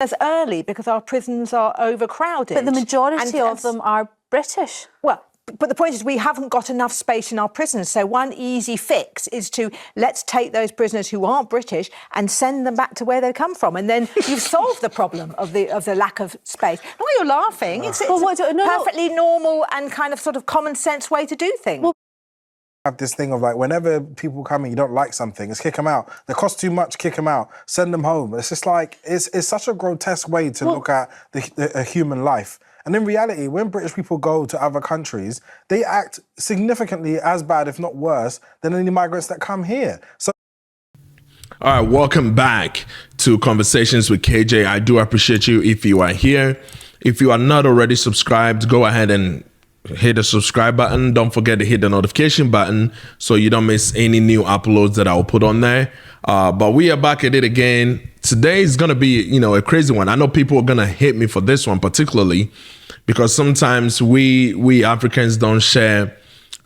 as early because our prisons are overcrowded. But the majority of them are British. Well, but the point is we haven't got enough space in our prisons. So one easy fix is to let's take those prisoners who aren't British and send them back to where they come from. And then you've solved the problem of the lack of space. Why you're laughing? It's a perfectly normal and kind of sort of common sense way to do things. Well, have this thing of like, whenever people come and you don't like something, it's kick them out. They cost too much, kick them out, send them home. It's just like, it's such a grotesque way to look at a human life. And in reality, when British people go to other countries, they act significantly as bad, if not worse, than any migrants that come here. So. All right, welcome back to Conversations with KJ. I do appreciate you if you are here. If you are not already subscribed, go ahead and hit the subscribe button. Don't forget to hit the notification button so you don't miss any new uploads that I'll put on there. But we are back at it again. Today is going to be, a crazy one. I know people are going to hate me for this one particularly because sometimes we Africans don't share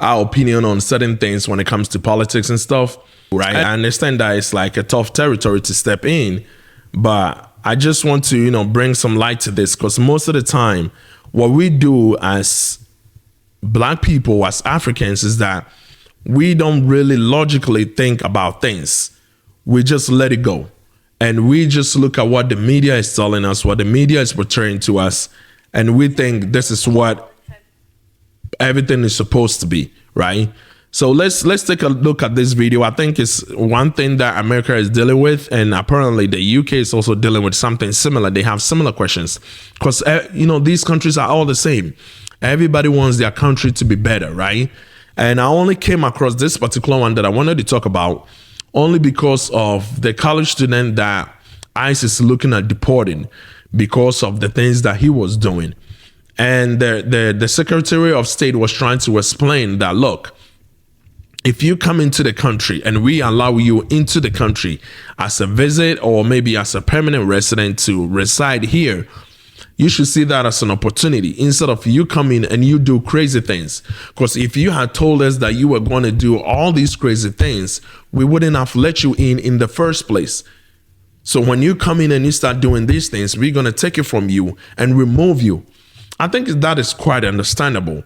our opinion on certain things when it comes to politics and stuff, right? I understand that it's like a tough territory to step in, but I just want to, bring some light to this because most of the time what we do as Black people, as Africans, is that we don't really logically think about things. We just let it go. And we just look at what the media is telling us, what the media is portraying to us, and we think this is what everything is supposed to be, right? So let's take a look at this video. I think it's one thing that America is dealing with, and apparently the UK is also dealing with something similar. They have similar questions because, these countries are all the same. Everybody wants their country to be better, right? And I only came across this particular one that I wanted to talk about only because of the college student that ICE is looking at deporting because of the things that he was doing. And the Secretary of State was trying to explain that, look, if you come into the country and we allow you into the country as a visit or maybe as a permanent resident to reside here, you should see that as an opportunity instead of you coming and you do crazy things. Because if you had told us that you were going to do all these crazy things, we wouldn't have let you in the first place. So when you come in and you start doing these things, we're going to take it from you and remove you. I think that is quite understandable.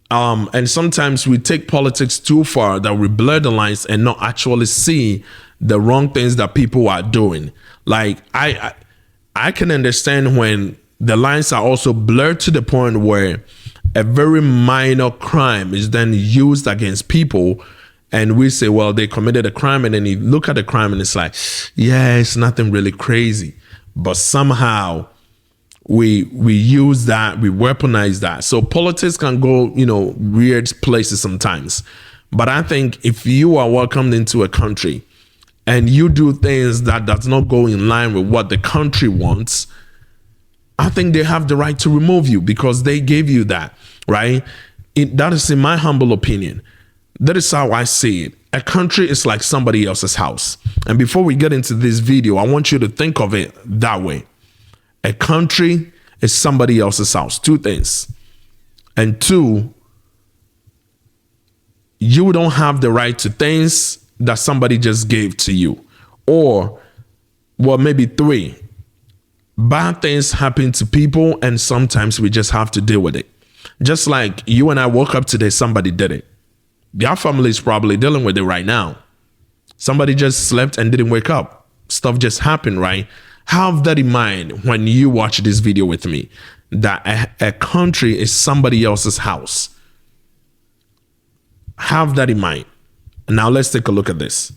And sometimes we take politics too far that we blur the lines and not actually see the wrong things that people are doing. Like I can understand when the lines are also blurred to the point where a very minor crime is then used against people and we say, well, they committed a crime, and then you look at the crime and it's like, yeah, it's nothing really crazy. But somehow we use that, we weaponize that. So politics can go, weird places sometimes. But I think if you are welcomed into a country and you do things that does not go in line with what the country wants, I think they have the right to remove you because they gave you that, right? That is in my humble opinion. That is how I see it. A country is like somebody else's house. And before we get into this video, I want you to think of it that way. A country is somebody else's house. Two things. And two, you don't have the right to things that somebody just gave to you. Or, well, maybe three. Bad things happen to people and sometimes we just have to deal with it. Just like you and I woke up today, somebody did it. Your family is probably dealing with it right now. Somebody just slept and didn't wake up. Stuff just happened, right? Have that in mind when you watch this video with me, that a country is somebody else's house. Have that in mind. Now let's take a look at this.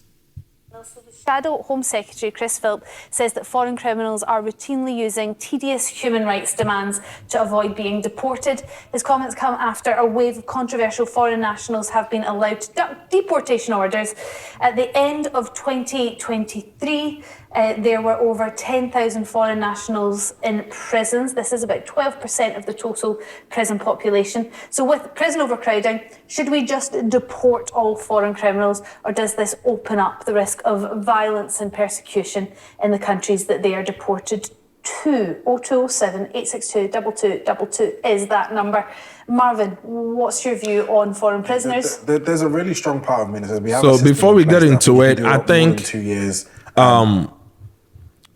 Shadow Home Secretary Chris Philp says that foreign criminals are routinely using tedious human rights demands to avoid being deported. His comments come after a wave of controversial foreign nationals have been allowed to duck deportation orders. At the end of 2023, there were over 10,000 foreign nationals in prisons. This is about 12% of the total prison population. So with prison overcrowding, should we just deport all foreign criminals, or does this open up the risk of violence and persecution in the countries that they are deported to? 0207 862 2222 is that number. Marvin, what's your view on foreign prisoners? There's a really strong part of me that says we have. So before we get into it, I think 2 years.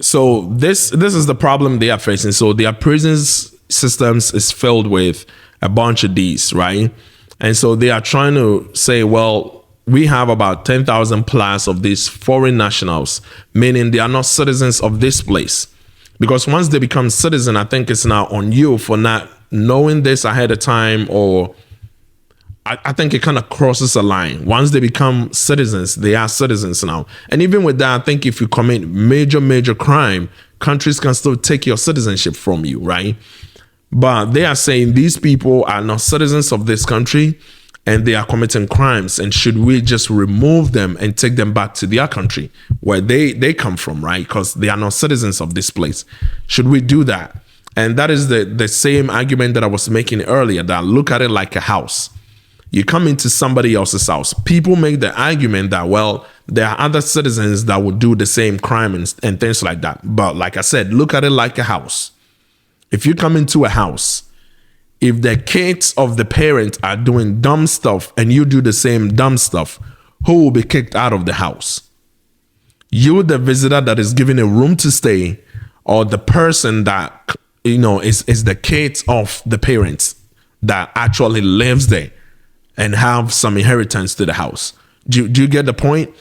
So this is the problem they are facing. So their prisons systems is filled with a bunch of these, right? And so they are trying to say, well, we have about 10,000 plus of these foreign nationals, meaning they are not citizens of this place. Because once they become citizen, I think it's now on you for not knowing this ahead of time, or I think it kind of crosses a line. Once they become citizens, they are citizens now. And even with that, I think if you commit major crime, countries can still take your citizenship from you, right? But they are saying these people are not citizens of this country and they are committing crimes. And should we just remove them and take them back to their country where they come from, right? Because they are not citizens of this place. Should we do that? And that is the same argument that I was making earlier, that look at it like a house. You come into somebody else's house. People make the argument that, well, there are other citizens that would do the same crime and things like that. But like I said, look at it like a house. If you come into a house, if the kids of the parents are doing dumb stuff and you do the same dumb stuff, who will be kicked out of the house? You, the visitor that is given a room to stay, or the person that, is the kids of the parents that actually lives there and have some inheritance to the house. Do you get the point?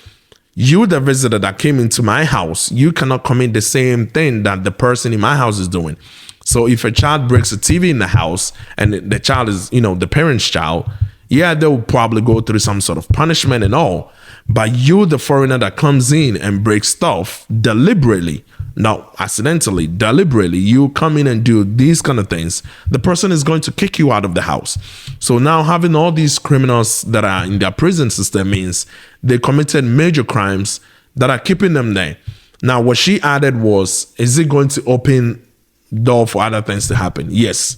You, the visitor that came into my house, you cannot commit the same thing that the person in my house is doing. So if a child breaks a TV in the house and the child is, the parent's child, yeah, they'll probably go through some sort of punishment and all. But you, the foreigner that comes in and breaks stuff deliberately, not accidentally, deliberately, you come in and do these kind of things, the person is going to kick you out of the house. So now having all these criminals that are in their prison system means they committed major crimes that are keeping them there. Now, what she added was, is it going to open door for other things to happen? Yes.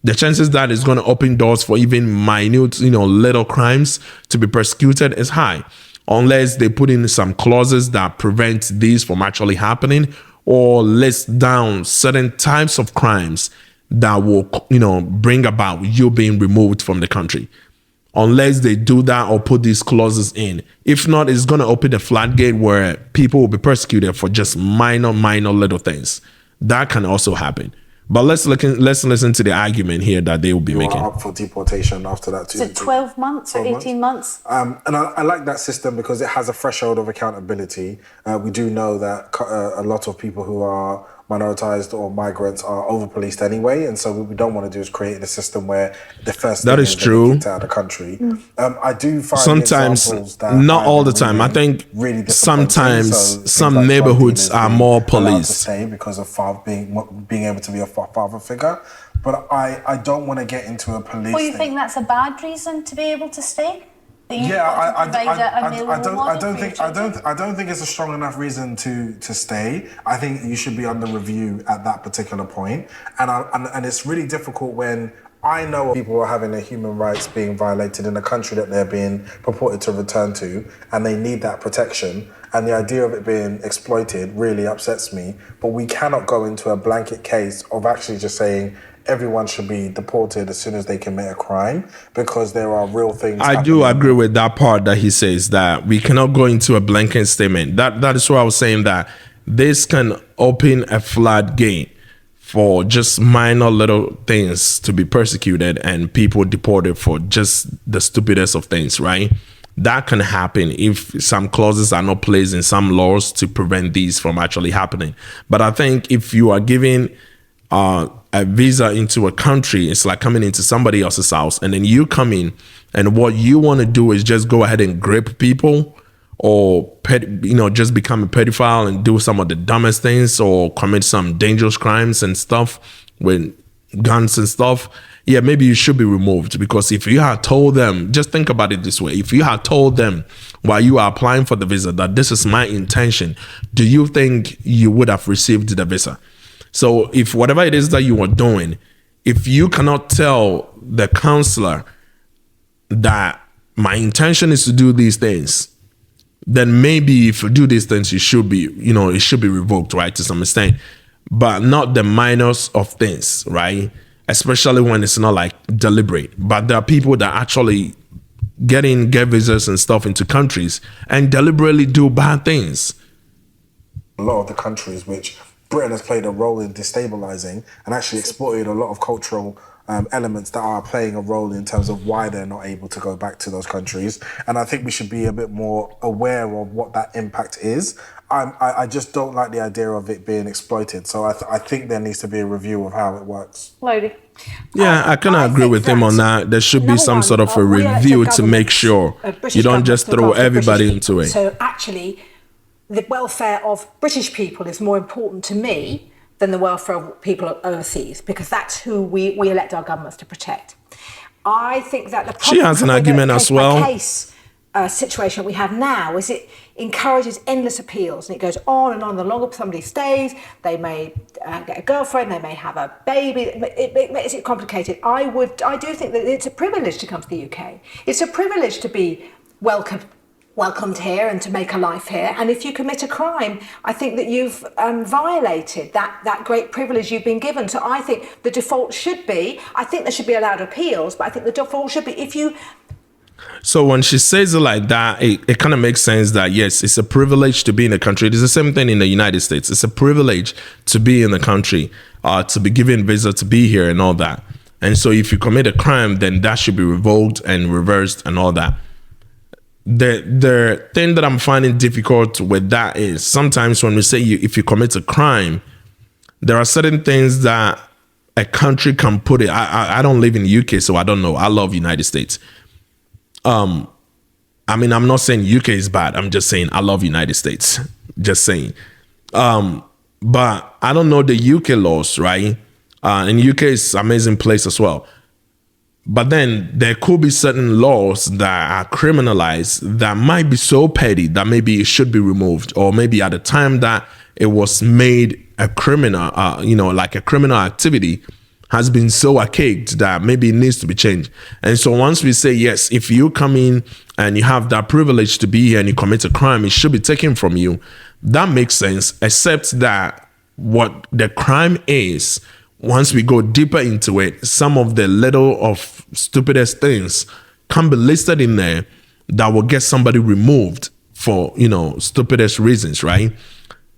The chances that it's going to open doors for even minute, little crimes to be persecuted is high, unless they put in some clauses that prevent these from actually happening, or list down certain types of crimes that will, bring about you being removed from the country. Unless they do that or put these clauses in. If not, it's going to open the floodgate where people will be persecuted for just minor little things. That can also happen. But let's listen to the argument here that they will be making. Up for deportation after that too. Is it 12 months or 18 months? And I like that system because it has a threshold of accountability. We do know that a lot of people who are minoritized or migrants are over-policed anyway, and so what we don't want to do is create a system where the first that thing is true kicked out of the country. I do find sometimes, not all the time. I think really sometimes some neighborhoods are more policed. To stay because of being able to be a father figure, but I don't want to get into a police. Well, you think that's a bad reason to be able to stay? Yeah, I don't think it's a strong enough reason to stay. I think you should be under review at that particular point, and it's really difficult when I know people are having their human rights being violated in a country that they're being purported to return to, and they need that protection. And the idea of it being exploited really upsets me. But we cannot go into a blanket case of actually just saying everyone should be deported as soon as they commit a crime, because there are real things. I do agree with that part that he says, that we cannot go into a blanket statement. That is why I was saying that this can open a floodgate for just minor little things to be persecuted and people deported for just the stupidest of things, right? That can happen if some clauses are not placed in some laws to prevent these from actually happening. But I think if you are giving a visa into a country, it's like coming into somebody else's house, and then you come in and what you want to do is just go ahead and grip people, or just become a pedophile and do some of the dumbest things, or commit some dangerous crimes and stuff with guns and stuff. Yeah, maybe you should be removed, because if you had told them, just think about it this way, if you had told them while you are applying for the visa that this is my intention, do you think you would have received the visa? So if whatever it is that you are doing, if you cannot tell the counselor that my intention is to do these things, then maybe if you do these things, you should be, it should be revoked, right, to some extent, but not the minors of things, right? Especially when it's not like deliberate. But there are people that actually get visas and stuff into countries and deliberately do bad things. a lot of the countries which Britain has played a role in destabilizing and actually exploited a lot of cultural elements that are playing a role in terms of why they're not able to go back to those countries. And I think we should be a bit more aware of what that impact is. I just don't like the idea of it being exploited. So I think there needs to be a review of how it works. Lowry. Yeah, I kind of agree think with him on that. There should be some sort of a review to make sure you don't just throw everybody into it. So actually, the welfare of British people is more important to me than the welfare of people overseas, because that's who we elect our governments to protect. I think that the problem She has an argument as well. Case situation we have now is it encourages endless appeals, and it goes on and on. The longer somebody stays, they may get a girlfriend, they may have a baby. It makes it complicated. I do think that it's a privilege to come to the UK. It's a privilege to be welcomed here and to make a life here. And if you commit a crime, I think that you've violated that great privilege you've been given. So I think the default should be, I think there should be allowed appeals, but I think the default should be if you... So when she says it like that, it kind of makes sense that, yes, it's a privilege to be in the country. It's the same thing in the United States. It's a privilege to be in the country, to be given visa, to be here and all that. And so if you commit a crime, then that should be revoked and reversed and all that. The thing that I'm finding difficult with that is sometimes when we say if you commit a crime, there are certain things that a country can put it. I don't live in the UK, so I don't know. I love United States. I mean, I'm not saying UK is bad. I'm just saying I love United States. Just saying. But I don't know the UK laws, right? And UK is an amazing place as well. But then there could be certain laws that are criminalized that might be so petty that maybe it should be removed, or maybe at the time that it was made a criminal, like a criminal activity has been so archaic that maybe it needs to be changed. And so once we say, yes, if you come in and you have that privilege to be here and you commit a crime, it should be taken from you. That makes sense, except that what the crime is, once we go deeper into it, some of the little of stupidest things can be listed in there that will get somebody removed for, stupidest reasons, right?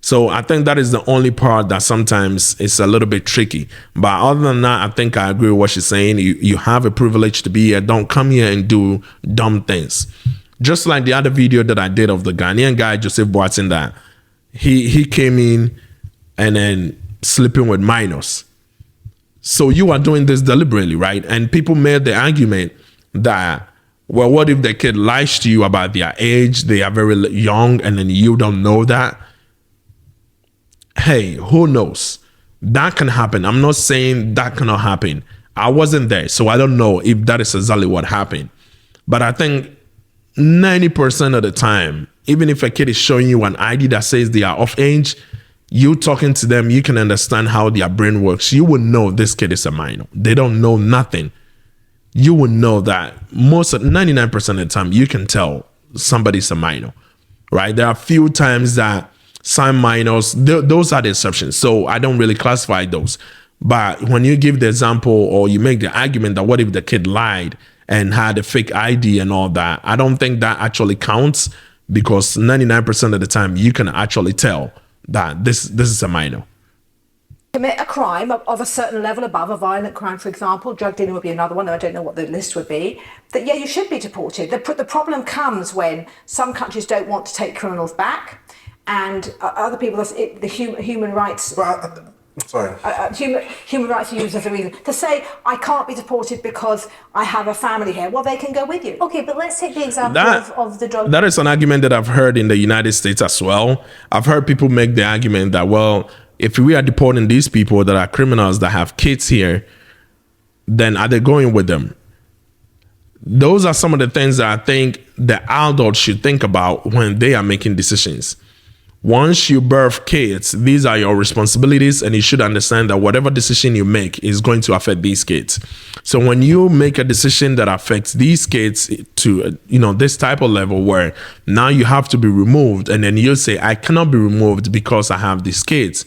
So I think that is the only part that sometimes is a little bit tricky. But other than that, I think I agree with what she's saying. You have a privilege to be here. Don't come here and do dumb things. Just like the other video that I did of the Ghanaian guy, Joseph Boateng, that he came in and then sleeping with minors. So you are doing this deliberately, right? And people made the argument that, well, what if the kid lies to you about their age? They are very young and then you don't know that. Hey, who knows? That can happen. I'm not saying that cannot happen. I wasn't there, so I don't know if that is exactly what happened. But I think 90% of the time, even if a kid is showing you an ID that says they are of age, you talking to them, you can understand how their brain works. You will know this kid is a minor. They don't know nothing. You will know that 99% of the time, you can tell somebody's a minor, right? There are a few times that some minors, those are the exceptions. So I don't really classify those. But when you give the example or you make the argument that what if the kid lied and had a fake ID and all that, I don't think that actually counts, because 99% of the time you can actually tell that this is a minor. Commit a crime of a certain level above, a violent crime, for example, drug dealing would be another one, though I don't know what the list would be, that, yeah, you should be deported. The problem comes when some countries don't want to take criminals back, and other people, the human rights... human rights are used as a reason to say, I can't be deported because I have a family here. Well, they can go with you. Okay, but let's take the example of the drug. That is an argument that I've heard in the United States as well. I've heard people make the argument that, well, if we are deporting these people that are criminals that have kids here, then are they going with them? Those are some of the things that I think the adults should think about when they are making decisions. Once you birth kids, these are your responsibilities, and you should understand that whatever decision you make is going to affect these kids. So when you make a decision that affects these kids to, this type of level where now you have to be removed, and then you say, I cannot be removed because I have these kids,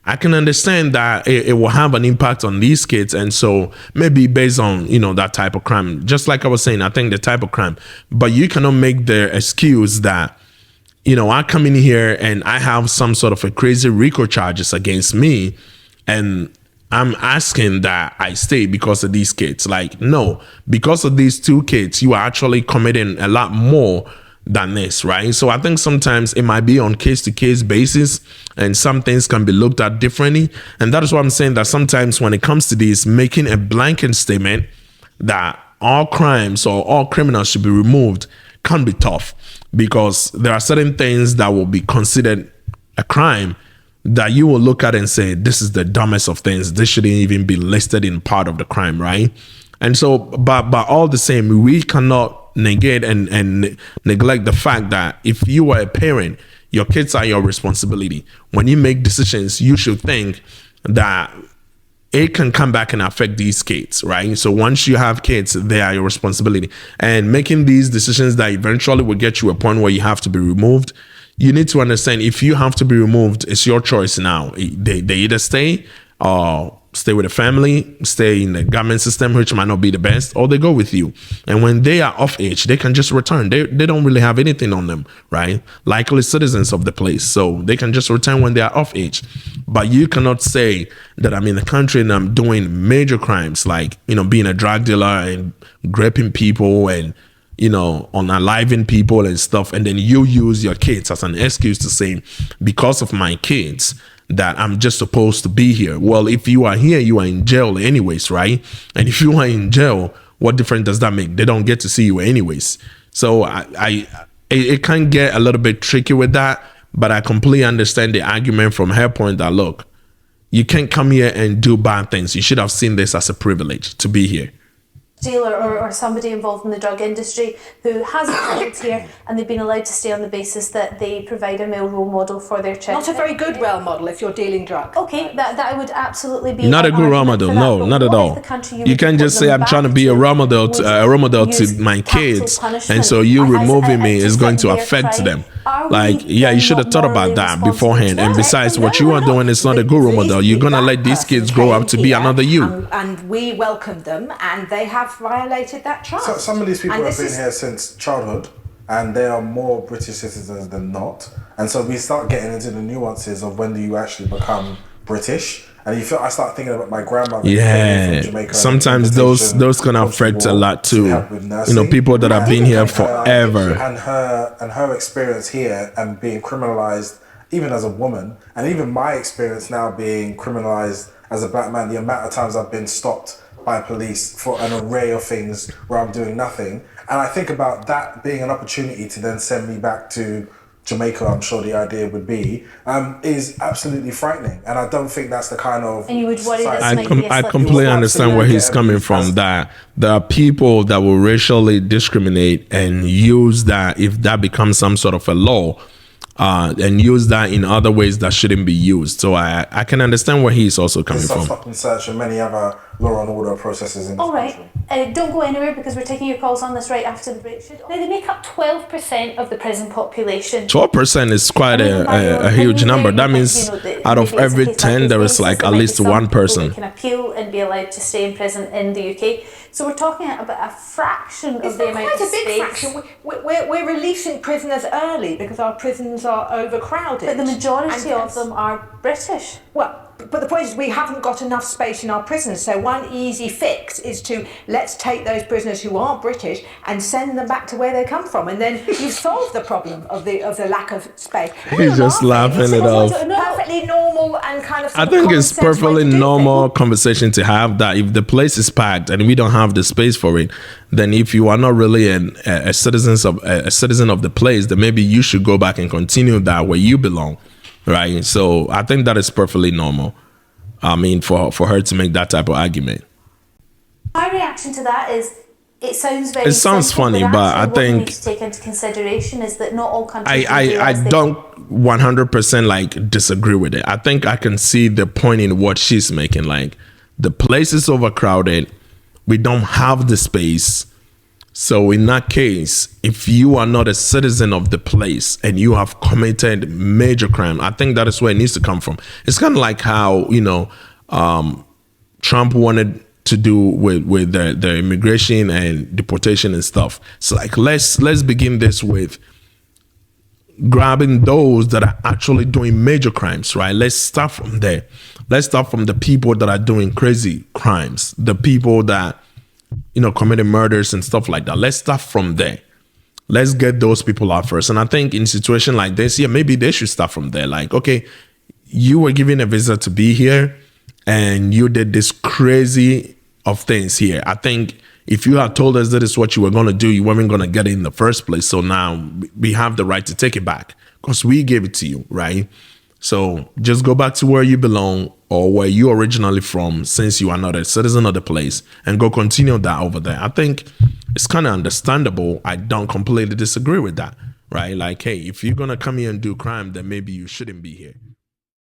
I can understand that it will have an impact on these kids. And so maybe based on, that type of crime, just like I was saying, I think the type of crime, but you cannot make the excuse that I come in here and I have some sort of a crazy RICO charges against me, and I'm asking that I stay because of these kids. Like, no, because of these 2 kids, you are actually committing a lot more than this, right? So I think sometimes it might be on case-to-case basis, and some things can be looked at differently. And that is why I'm saying that sometimes when it comes to this, making a blanket statement that all crimes or all criminals should be removed can be tough, because there are certain things that will be considered a crime that you will look at and say, this is the dumbest of things. This shouldn't even be listed in part of the crime, right? And so, but all the same, we cannot negate and neglect the fact that if you are a parent, your kids are your responsibility. When you make decisions, you should think that it can come back and affect these kids, right? So once you have kids, they are your responsibility. And making these decisions that eventually will get you a point where you have to be removed, you need to understand, if you have to be removed, it's your choice now. They either stay or stay with a family, stay in the government system, which might not be the best, or they go with you. And when they are of age, they can just return. They don't really have anything on them, right? Likely citizens of the place. So they can just return when they are of age. But you cannot say that I'm in the country and I'm doing major crimes, like, being a drug dealer and raping people and, unaliving people and stuff. And then you use your kids as an excuse to say, because of my kids, that I'm just supposed to be here. Well, if you are here, you are in jail anyways, right? And if you are in jail, what difference does that make? They don't get to see you anyways. So it can get a little bit tricky with that, but I completely understand the argument from her point that, look, you can't come here and do bad things. You should have seen this as a privilege to be here. Dealer or somebody involved in the drug industry who hasn't travelled here, and they've been allowed to stay on the basis that they provide a male role model for their children. Not a very good role model if you're dealing drugs. Okay, that would absolutely be not a good role model. No, not at all. You can't just say I'm trying to be a role model to my kids, and so you removing me is going to affect them. Like, yeah, you should have thought about that beforehand. And besides, what you are doing is not a good role model. You're gonna let these kids grow up to be another you. And we welcome them, and they have violated that trust. So some of these people have been here since childhood, and they are more British citizens than not. And so we start getting into the nuances of when do you actually become British. And I start thinking about my grandmother. Yeah, from Jamaica, sometimes those can affect a lot too. People that have been here forever. And her experience here and being criminalized, even as a woman, and even my experience now being criminalized as a black man, the amount of times I've been stopped by police for an array of things where I'm doing nothing. And I think about that being an opportunity to then send me back to Jamaica, I'm sure the idea would be, is absolutely frightening. And I don't think that's the kind of... And you would worry that I completely understand where he's coming from, that there are people that will racially discriminate and use that, if that becomes some sort of a law, and use that in other ways that shouldn't be used. So I can understand where he's also coming from. Stop and search and many other law and order processes in this country. Don't go anywhere, because we're taking your calls on this right after the break. Now, they make up 12% of the prison population. 12% is quite a huge number. That means out of every 10, there is like at least one person. They can appeal and be allowed to stay in prison in the UK. So we're talking about a fraction of the amount of space. Quite a big fraction. We're releasing prisoners early because our prisons are overcrowded. But the majority of them are British. Well, but the point is we haven't got enough space in our prisons. So one easy fix is to let's take those prisoners who aren't British and send them back to where they come from, and then you've solved the problem of the lack of space. He's just laughing it off. Perfectly normal and kind of. I think it's perfectly normal conversation to have, that if the place is packed and we don't have the space for it, then if you are not really a citizen of the place, then maybe you should go back and continue that where you belong. Right, so I think that is perfectly normal. I mean, for her to make that type of argument. My reaction to that is, it sounds very. It sounds simple, funny, but I what think you need to take into consideration is that not all countries. I don't 100% like disagree with it. I think I can see the point in what she's making. Like, the place is overcrowded, we don't have the space. So in that case, if you are not a citizen of the place and you have committed major crime, I think that is where it needs to come from. It's kind of like how, Trump wanted to do with the immigration and deportation and stuff. It's like, let's begin this with grabbing those that are actually doing major crimes, right? Let's start from there. Let's start from the people that are doing crazy crimes, the people that, committing murders and stuff like that. Let's start from there. Let's get those people out first. And I think in a situation like this, maybe they should start from there. Like, okay, you were given a visa to be here and you did this crazy of things here. I think if you had told us that is what you were going to do, you weren't going to get it in the first place. So now we have the right to take it back because we gave it to you, right? So just go back to where you belong or where you originally from, since you are not a citizen of the place, and go continue that over there. I think it's kind of understandable. I don't completely disagree with that, right? Like, hey, if you're going to come here and do crime, then maybe you shouldn't be here.